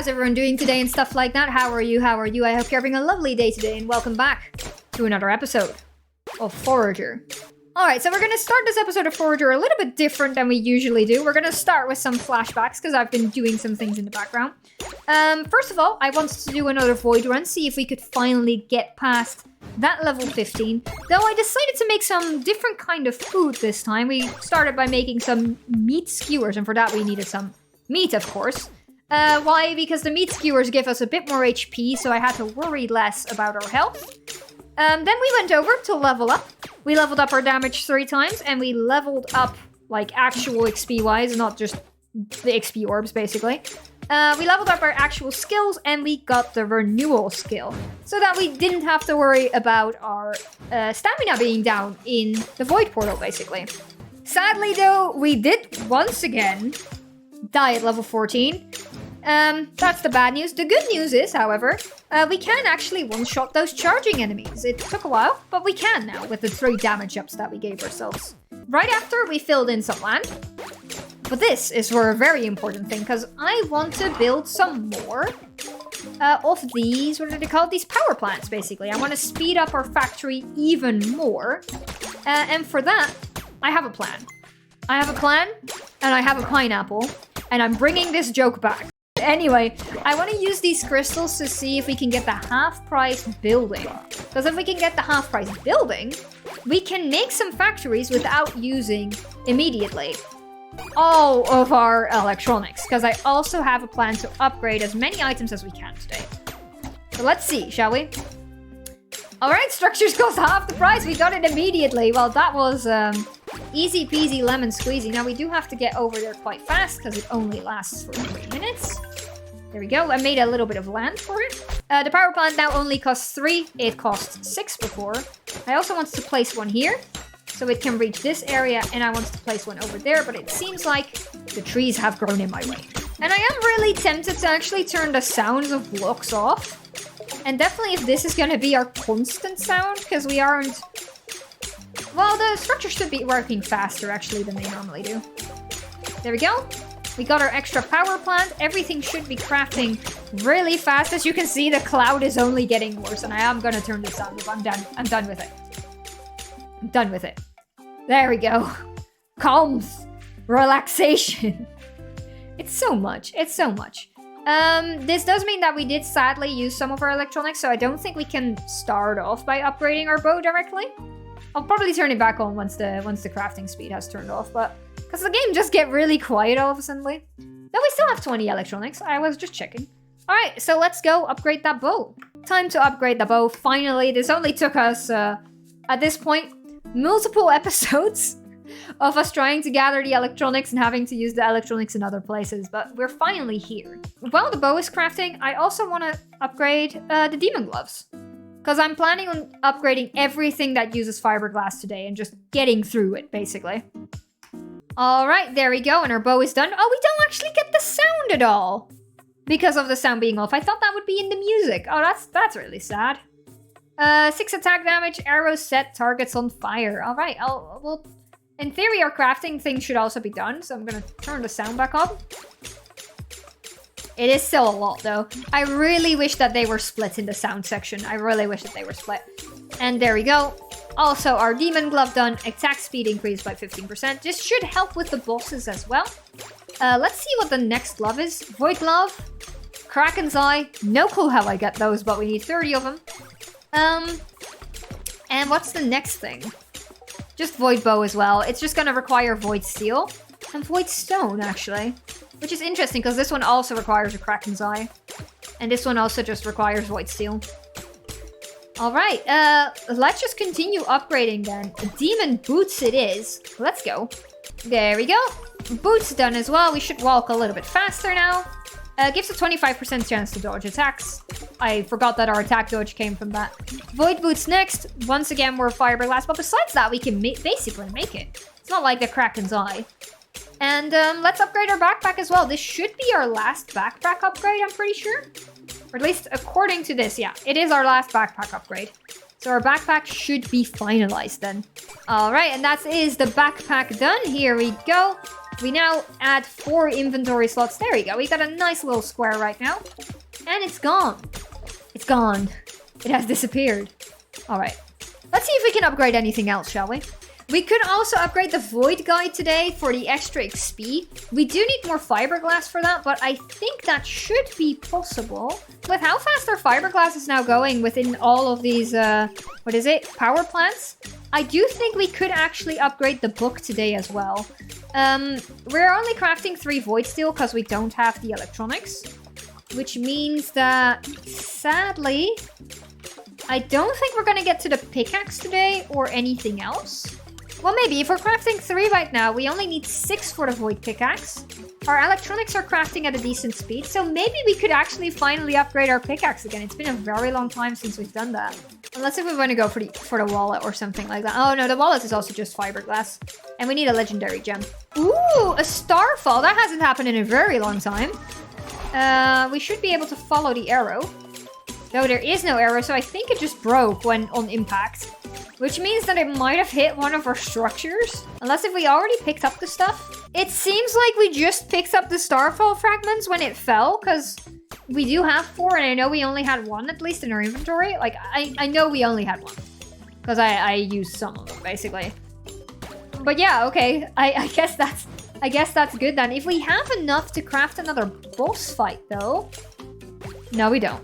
how's everyone doing today and stuff like that? How are you? I hope you're having a lovely day today and welcome back to another episode of Forager. Alright, so we're going to start this episode of Forager a little bit different than we usually do. We're going to start with some flashbacks because I've been doing some things in the background. First of all, I wanted to do another void run, see if we could finally get past that level 15. Though I decided to make some different kind of food this time. We started by making some meat skewers, and for that we needed some meat, of course. Why? Because the meat skewers give us a bit more HP, so I had to worry less about our health. Then we went over to level up. We leveled up our damage 3 times, and we leveled up, like, actual XP-wise, not just the XP orbs, basically. We leveled up our actual skills, and we got the renewal skill, so that we didn't have to worry about our stamina being down in the void portal, basically. Sadly, though, we did once again die at level 14. That's the bad news. The good news is, however, we can actually one-shot those charging enemies. It took a while, but we can now with the 3 damage ups that we gave ourselves. Right after, we filled in some land. But this is for a very important thing, because I want to build some more of these, what are they called? These power plants, basically. I want to speed up our factory even more. And for that, I have a plan. I have a plan, and I have a pineapple, and I'm bringing this joke back. Anyway, I want to use these crystals to see if we can get the half-price building. Because if we can get the half-price building, we can make some factories without using immediately all of our electronics. Because I also have a plan to upgrade as many items as we can today. So let's see, shall we? Alright, structures cost half the price. We got it immediately. Well, that was easy peasy lemon squeezy. Now we do have to get over there quite fast because it only lasts for 3 minutes. There we go. I made a little bit of land for it. The power plant now only costs 3. It cost 6 before. I also wanted to place one here so it can reach this area, and I wanted to place one over there, but it seems like the trees have grown in my way. And I am really tempted to actually turn the sounds of blocks off. And definitely if this is going to be our constant sound, because we aren't... Well, the structure should be working faster, actually, than they normally do. There we go. We got our extra power plant. Everything should be crafting really fast. As you can see, the cloud is only getting worse, and I am going to turn this on. I'm done. I'm done with it. I'm done with it. There we go. Calms. Relaxation. It's so much. It's so much. This does mean that we did sadly use some of our electronics, so I don't think we can start off by upgrading our bow directly. I'll probably turn it back on once the crafting speed has turned off, but because the game just get really quiet all of a sudden. Though we still have 20 electronics, I was just checking. Alright, so let's go upgrade that bow. Time to upgrade the bow, finally. This only took us, at this point, multiple episodes of us trying to gather the electronics and having to use the electronics in other places, but we're finally here. While the bow is crafting, I also want to upgrade the demon gloves. Because I'm planning on upgrading everything that uses fiberglass today and just getting through it, basically. Alright, there we go, and our bow is done. Oh, we don't actually get the sound at all because of the sound being off. I thought that would be in the music. Oh, that's really sad. 6 attack damage, arrows set, targets on fire. Alright, well, in theory, our crafting thing should also be done, so I'm gonna turn the sound back on. It is still a lot, though. I really wish that they were split in the sound section. I really wish that they were split. And there we go. Also, our demon glove done. Attack speed increased by 15%. This should help with the bosses as well. Let's see what the next glove is. Void glove. Kraken's eye. No clue how I get those, but we need 30 of them. And what's the next thing? Just void bow as well. It's just gonna require void steel. And void stone, actually. Which is interesting, because this one also requires a Kraken's eye. And this one also just requires void steel. Alright, let's just continue upgrading then. Demon boots it is. Let's go. There we go. Boots done as well. We should walk a little bit faster now. Gives a 25% chance to dodge attacks. I forgot that our attack dodge came from that. Void boots next. Once again, we're fiberglass. But besides that, we can basically make it. It's not like the Kraken's eye. And let's upgrade our backpack as well. This should be our last backpack upgrade, I'm pretty sure. Or at least according to this, yeah. It is our last backpack upgrade. So our backpack should be finalized then. Alright, and that is the backpack done. Here we go. We now add 4 inventory slots. There we go. We got a nice little square right now. And it's gone. It's gone. It has disappeared. All right. Let's see if we can upgrade anything else, shall we? We could also upgrade the Void Guide today for the extra XP. We do need more fiberglass for that, but I think that should be possible. With how fast our fiberglass is now going within all of these, power plants? I do think we could actually upgrade the book today as well. We're only crafting 3 void steel because we don't have the electronics. Which means that, sadly, I don't think we're gonna get to the pickaxe today or anything else. Well, maybe. If we're crafting 3 right now, we only need 6 for the void pickaxe. Our electronics are crafting at a decent speed, so maybe we could actually finally upgrade our pickaxe again. It's been a very long time since we've done that. Unless if we want to go for the wallet or something like that. Oh no, the wallet is also just fiberglass. And we need a legendary gem. Ooh, a starfall. That hasn't happened in a very long time. We should be able to follow the arrow. Though there is no arrow, so I think it just broke when on impact. Which means that it might have hit one of our structures. Unless if we already picked up the stuff. It seems like we just picked up the starfall fragments when it fell, because we do have 4, and I know we only had 1 at least in our inventory. Like, I know we only had 1. Because I used some of them, basically. But yeah, okay. I guess that's good then. If we have enough to craft another boss fight, though... No, we don't.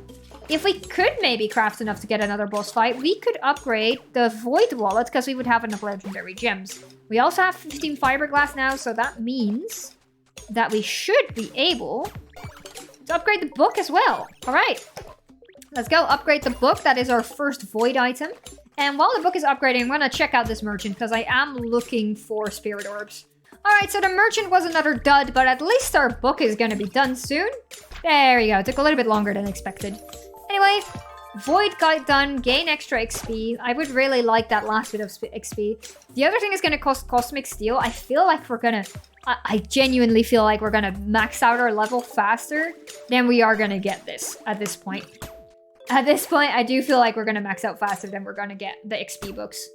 If we could maybe craft enough to get another boss fight, we could upgrade the Void Wallet because we would have enough legendary gems. We also have 15 fiberglass now, so that means that we should be able to upgrade the book as well. All right, let's go upgrade the book. That is our first Void item. And while the book is upgrading, I'm going to check out this merchant because I am looking for spirit orbs. All right, so the merchant was another dud, but at least our book is going to be done soon. There we go. It took a little bit longer than expected. Anyway, Void Guide done, gain extra XP. I would really like that last bit of XP. The other thing is going to cost Cosmic Steel. I feel like we're going to... I genuinely feel like we're going to max out our level faster than we are going to get this at this point. At this point, I do feel like we're going to max out faster than we're going to get the XP books.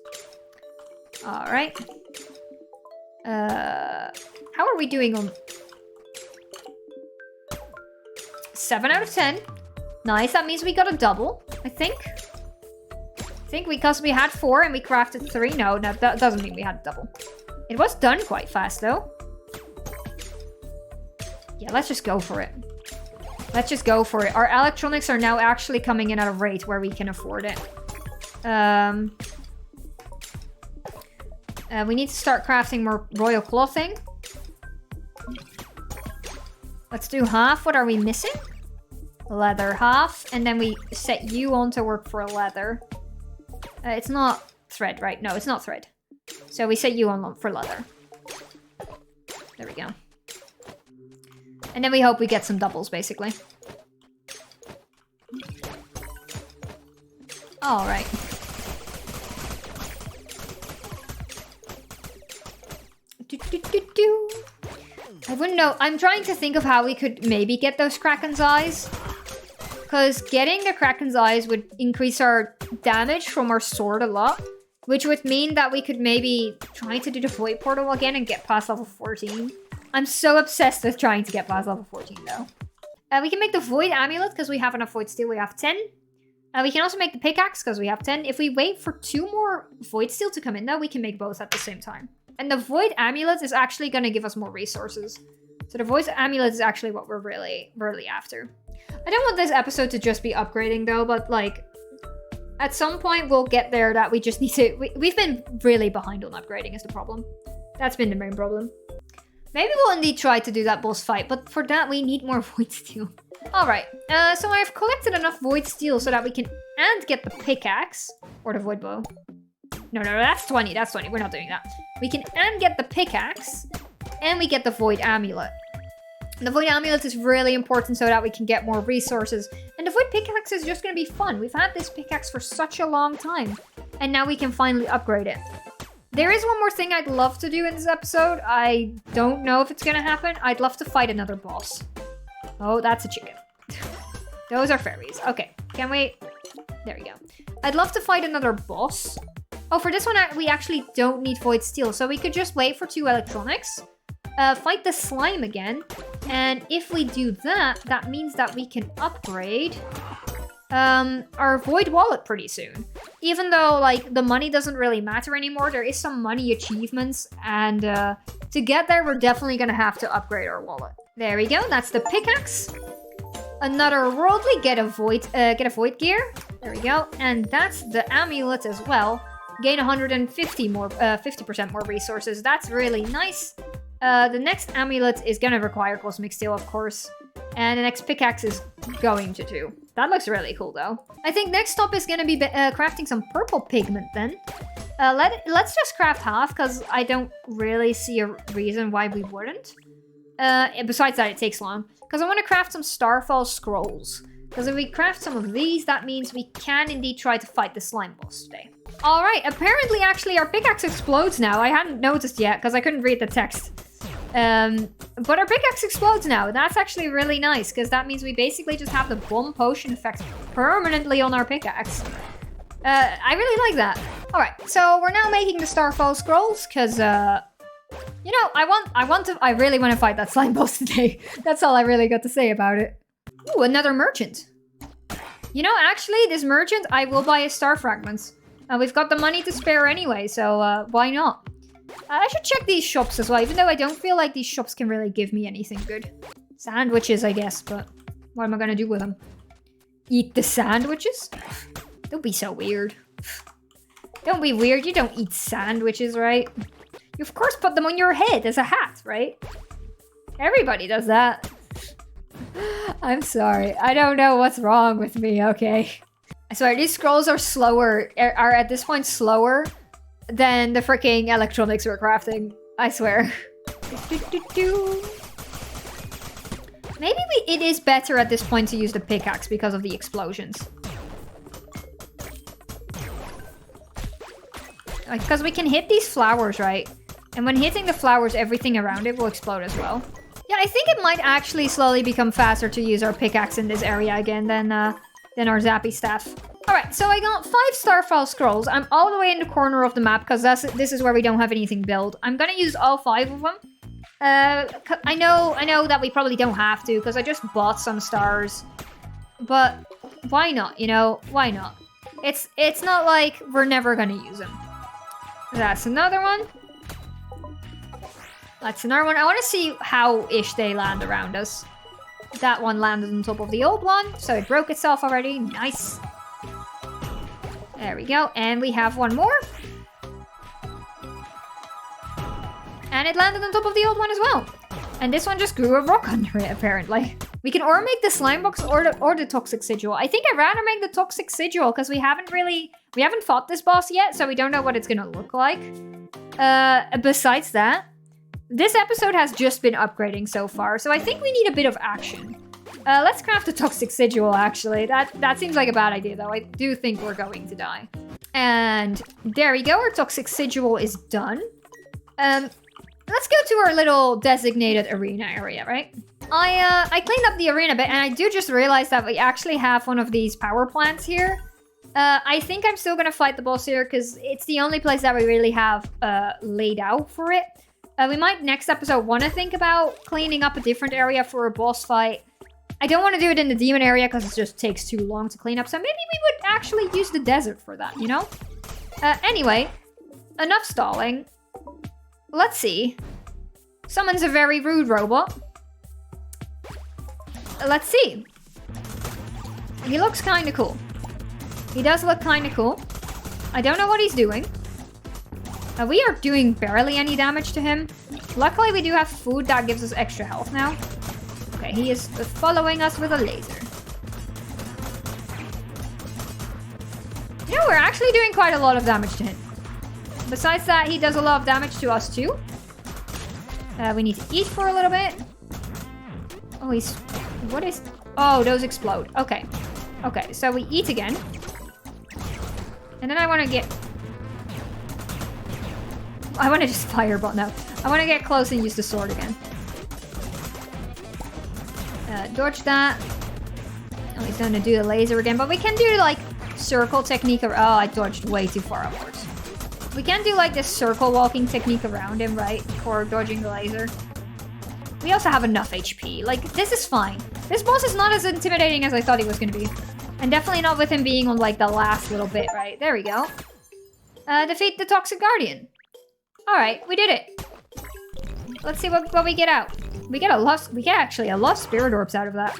Alright. How are we doing on... 7 out of 10. Nice, that means we got a double, I think. Because we had 4 and we crafted 3. No, that doesn't mean we had a double. It was done quite fast, though. Yeah, let's just go for it. Let's just go for it. Our electronics are now actually coming in at a rate where we can afford it. We need to start crafting more royal clothing. Let's do half. What are we missing? Leather, half. And then we set you on to work for leather. It's not thread, right? No, it's not thread. So we set you on for leather. There we go. And then we hope we get some doubles, basically. All right. I wouldn't know. I'm trying to think of how we could maybe get those Kraken's Eyes. Because getting the Kraken's Eyes would increase our damage from our sword a lot. Which would mean that we could maybe try to do the Void Portal again and get past level 14. I'm so obsessed with trying to get past level 14 though. We can make the Void Amulet because we have enough Void Steel. We have 10. We can also make the pickaxe because we have 10. If we wait for 2 more Void Steel to come in though, we can make both at the same time. And the Void Amulet is actually going to give us more resources. So the Void Amulet is actually what we're really after. I don't want this episode to just be upgrading though, but like... At some point we'll get there that we just need to... We've been really behind on upgrading is the problem. That's been the main problem. Maybe we'll indeed try to do that boss fight, but for that we need more Void Steel. Alright, so I've collected enough Void Steel so that we can and get the pickaxe. Or the Void Bow. No, that's 20, that's 20. We're not doing that. We can and get the pickaxe, and we get the Void Amulet. The Void Amulet is really important so that we can get more resources. And the Void Pickaxe is just going to be fun. We've had this pickaxe for such a long time. And now we can finally upgrade it. There is one more thing I'd love to do in this episode. I don't know if it's going to happen. I'd love to fight another boss. Oh, that's a chicken. Those are fairies. Okay, can we... There we go. I'd love to fight another boss. Oh, for this one, we actually don't need Void Steel. So we could just wait for 2 electronics. fight the slime again. And if we do that, that means that we can upgrade our Void Wallet pretty soon. Even though, like, the money doesn't really matter anymore, there is some money achievements, and to get there, we're definitely gonna have to upgrade our wallet. There we go, that's the pickaxe. Another worldly, get a void gear. There we go, and that's the amulet as well. Gain 150 more, 50% more resources. That's really nice. The next amulet is gonna require Cosmic Steel, of course. And the next pickaxe is going to too. That looks really cool though. I think next stop is gonna be crafting some purple pigment then. Let's just craft half, because I don't really see a reason why we wouldn't. Besides that, it takes long. Because I want to craft some Starfall Scrolls. Because if we craft some of these, that means we can indeed try to fight the slime boss today. Alright, apparently actually our pickaxe explodes now. I hadn't noticed yet, because I couldn't read the text. But our pickaxe explodes now. That's actually really nice, because that means we basically just have the bomb potion effect permanently on our pickaxe. I really like that. Alright, so we're now making the Starfall Scrolls, because, you know, I really want to fight that slime boss today. That's all I really got to say about it. Ooh, another merchant. You know, actually, this merchant, I will buy his star fragments. We've got the money to spare anyway, so why not? I should check these shops as well, even though I don't feel like these shops can really give me anything good. Sandwiches, I guess, but what am I gonna do with them? Eat the sandwiches? Don't be so weird. Don't be weird, you don't eat sandwiches, right? You of course put them on your head as a hat, right? Everybody does that. I'm sorry, I don't know what's wrong with me, okay? I swear, these scrolls are are at this point slower than the freaking electronics we're crafting. I swear. Maybe it is better at this point to use the pickaxe because of the explosions. Because we can hit these flowers, right? And when hitting the flowers, everything around it will explode as well. Yeah, I think it might actually slowly become faster to use our pickaxe in this area again than our zappy staff. Alright, so I got 5 Starfall Scrolls. I'm all the way in the corner of the map because this is where we don't have anything built. I'm gonna use all 5 of them. I know that we probably don't have to because I just bought some stars. But why not, you know? Why not? It's not like we're never gonna use them. That's another one. That's another one. I want to see how-ish they land around us. That one landed on top of the old one, so it broke itself already. Nice. There we go. And we have one more. And it landed on top of the old one as well. And this one just grew a rock under it, apparently. We can or make the slime box or the toxic sigil. I think I'd rather make the toxic sigil because we haven't fought this boss yet, so we don't know what it's gonna look like. Besides that, this episode has just been upgrading so far, so I think we need a bit of action. Let's craft a toxic sigil, actually. That seems like a bad idea, though. I do think we're going to die. And there we go. Our toxic sigil is done. Let's go to our little designated arena area, right? I cleaned up the arena a bit, and I do just realize that we actually have one of these power plants here. I think I'm still gonna fight the boss here, because it's the only place that we really have laid out for it. We might next episode want to think about cleaning up a different area for a boss fight. I don't want to do it in the demon area because it just takes too long to clean up, so maybe we would actually use the desert for that, you know? Anyway, enough stalling. Let's see. Summons a very rude robot. Let's see. He looks kind of cool. He does look kind of cool. I don't know what he's doing. We are doing barely any damage to him. Luckily, we do have food that gives us extra health now. Okay, he is following us with a laser. You know, we're actually doing quite a lot of damage to him. Besides that, he does a lot of damage to us too. We need to eat for a little bit. Oh, what is... Oh, those explode. Okay. Okay, so we eat again. And then I want to get... I want to just fireball now. I want to get close and use the sword again. Dodge that. Oh, he's going to do the laser again. But we can do, like, circle technique. Oh, I dodged way too far upwards. We can do, like, this circle walking technique around him, right? For dodging the laser. We also have enough HP. Like, this is fine. This boss is not as intimidating as I thought he was gonna be. And definitely not with him being on, like, the last little bit, right? There we go. Defeat the Toxic Guardian. Alright, we did it. Let's see what we get out. We get actually a lot of Spirit Orbs out of that.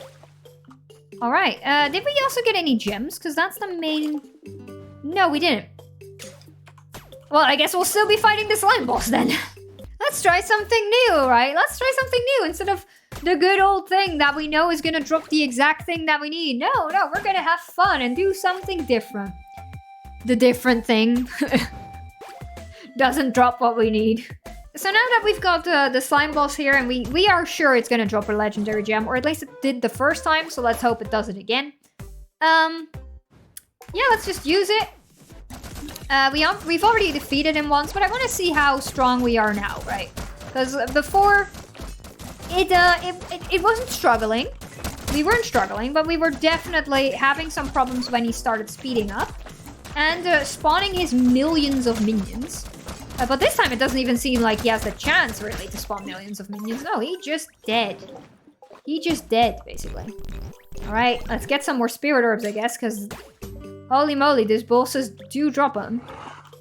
Alright, did we also get any gems? Because that's the main... No, we didn't. Well, I guess we'll still be fighting the slime boss then. Let's try something new, right? Let's try something new instead of the good old thing that we know is gonna drop the exact thing that we need. No, we're gonna have fun and do something different. The different thing doesn't drop what we need. So now that we've got the slime boss here and we are sure it's gonna drop a legendary gem, or at least it did the first time, so let's hope it does it again. Yeah, let's just use it. We've already defeated him once, but I want to see how strong we are now, right? Because before, it wasn't struggling. We weren't struggling, but we were definitely having some problems when he started speeding up and spawning his millions of minions. But this time it doesn't even seem like he has the chance, really, to spawn millions of minions. No, he just dead. He just dead, basically. Alright, let's get some more Spirit Orbs, I guess, because... Holy moly, these bosses do drop them.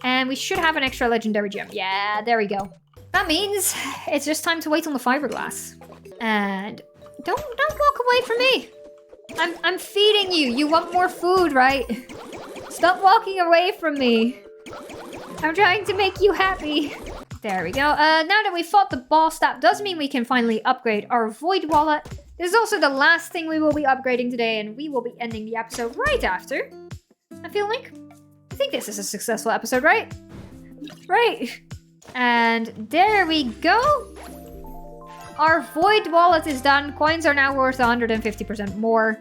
And we should have an extra legendary gem. Yeah, there we go. That means it's just time to wait on the fiberglass. And don't walk away from me. I'm feeding you. You want more food, right? Stop walking away from me. I'm trying to make you happy. There we go. Now that we fought the boss, that does mean we can finally upgrade our Void Wallet. This is also the last thing we will be upgrading today, and we will be ending the episode right after. I feel like. I think this is a successful episode, right? Right. And there we go. Our Void Wallet is done. Coins are now worth 150% more.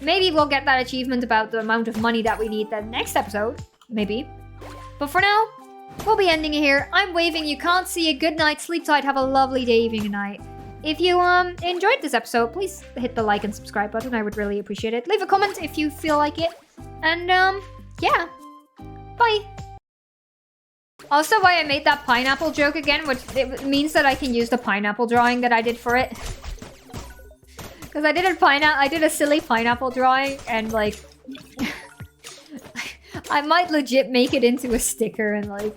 Maybe we'll get that achievement about the amount of money that we need the next episode. Maybe. But for now, we'll be ending it here. I'm waving. You can't see it. Good night. Sleep tight. Have a lovely day, evening, and night. If you enjoyed this episode, please hit the like and subscribe button. I would really appreciate it. Leave a comment if you feel like it. And, yeah. Bye. Also, why I made that pineapple joke again, which it means that I can use the pineapple drawing that I did for it. Because I did a silly pineapple drawing, and, like... I might legit make it into a sticker and, like...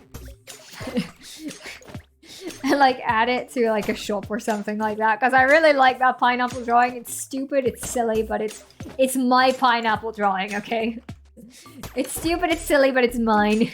and, like, add it to, like, a shop or something like that. Because I really like that pineapple drawing. It's stupid, it's silly, but it's my pineapple drawing, okay? It's stupid, it's silly, but it's mine.